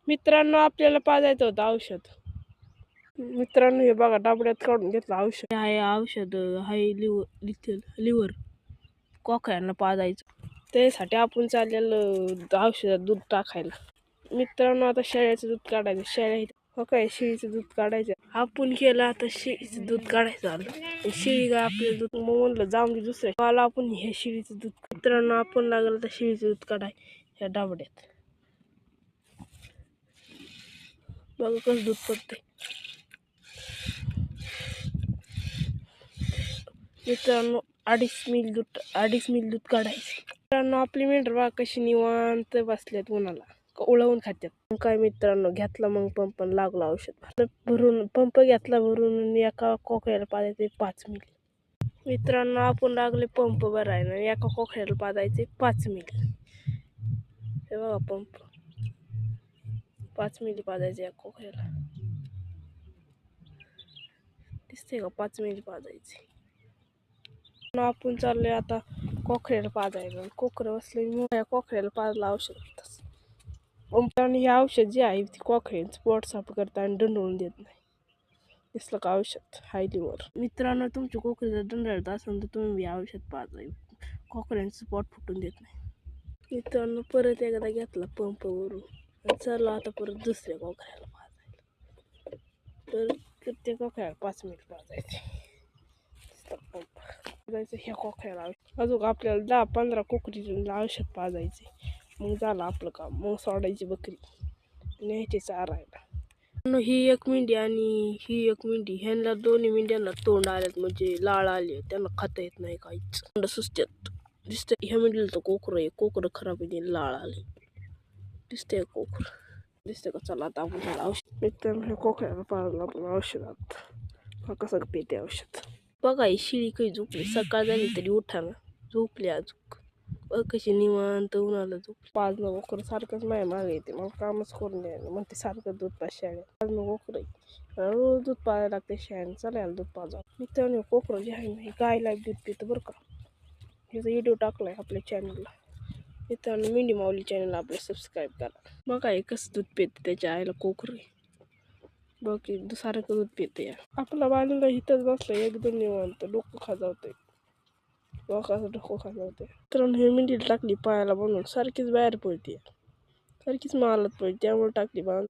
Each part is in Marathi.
मित्रांनो आपल्याला पाजायचं होतं औषध. मित्रांनो हे बघा डबड्यात काढून घेतलं औषध. आहे औषध हाय लिव्हर कोकऱ्यांना पाजायचं. त्यासाठी आपण चाललेलं औषधात दूध टाकायला. मित्रांनो आता शेळ्याचं दूध काढायचं. शेळ्या हो काय शेळीचं दूध काढायचं. आपण केलं आता शेळीचं दूध काढायचं आलं. शेळी काय आपलं दूध मग म्हणलं जाऊन दे दुसऱ्या मला आपण हे शेळीचं दूध. मित्रांनो आपण लागलं तर शेळीचं दूध काढाय ह्या डबड्यात. बघा कसं दूध पडतंय. मित्रांनो 2.5 मिल दूध काढायचं. मित्रांनो आपली मेंढर बघा कशी निवांत बसल्यात उन्हाला उळवून खात्यात. काय मित्रांनो घेतला मग पंप लागला औषध भरून. पंप घेतला भरून एका कोकऱ्याला पाजायचे 5 मिली. मित्रांनो आपण लागले पंप भरायला एका कोकऱ्याला पाजायचे 5 मिली. हे बघा पंप 5 मिली पाजायचे एका कोकऱ्याला. दिसते का 5 मिली पाजायचे. आपण चाललोय आता कोकऱ्याला पाजायला. कोकरं बसले मोठ्या कोकऱ्याला पाजला औषध. आणि हे औषध जे आहे ते कोकऱ्यांचं पोट साफ करतं आणि दंडवून देत नाही. दिसलं का औषध हाय लिव्हर. मित्रांनो तुमच्या कोकऱ्याचं दंडळत असेल तर तुम्ही औषध पाजाय. कोकऱ्यांचं पोट फुटून देत नाही. मित्रांनो परत एकदा घेतला पंप वरून चला आता परत दुसऱ्या कोकऱ्याला पाजायला. तर त्या कोकऱ्याला 5 मिनिट पाजायचे. पंप पाजायचं ह्या कोकऱ्याला. अजून आपल्याला 10-15 कोकरीला औषध पाजायचे. मग झालं आपलं काम. मग सोडायची बकरी न्यायची चारायला. ही एक मेंढी आणि ही एक मेंढी ह्यांना दोन्ही मेंढ्यांना तोंड आल्यात म्हणजे लाळ आली. त्यांना खाता येत नाही काहीच. तोंड सुचतात. दिसतंय ह्या मेंढीला तर कोकरं आहे. कोकरं खराब आहे लाळ आली. दिसतंय कोकरं. दिसतंय का. चला आता आपण त्याला औषध. मित्रांनो कोकऱ्याला पाजलं आपण औषधात. हा कसं पिते औषध. बघा ही शिळी काही झोपली. सकाळ झाली तरी उठा ना. झोपली अजून कशी निवांत उन्हाला झोप. पाजणं कोकरं सारखंच माझ्या मागे येते. मग कामच करून द्यायला म्हणते सारखं दूध पाज शेळ्या. पाजणं कोकरं रोज दूध पाजायला लागते शेळ्याने. चला याला दूध पाजा. मित्रांनो कोकरं जे आहे ना गायला दूध पितं बरं का. ह्याचा व्हिडिओ टाकलाय आपल्या चॅनलला. मित्रांनो मेंढी माऊली चॅनल आपलं सबस्क्राईब करा. बघा हे कसं दूध पितं त्याच्या आईला कोकरं. बघ की सारखं दूध पिते. आपला बाजूला इथंच बसलं एकदम निवांत डोकं खाजावतंय. डोकाचं डोकं खाजावतंय. मित्रांनो हे मेंढीला टाकली पायाला बनवून सारखीच बाहेर पडते. सारखीच मालत पडते त्यामुळे टाकली बांध.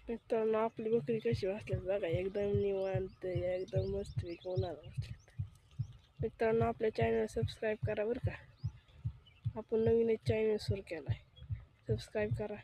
मित्रांनो आपली बकरी कशी बसल्यात बघा एकदम निवांत एकदम मस्त उन्हाला बसल्यात. मित्रांनो आपल्या चॅनल सबस्क्राईब करा बरं का. आपण नवीनच चॅनल सुरू केलाय. सबस्क्राईब करा.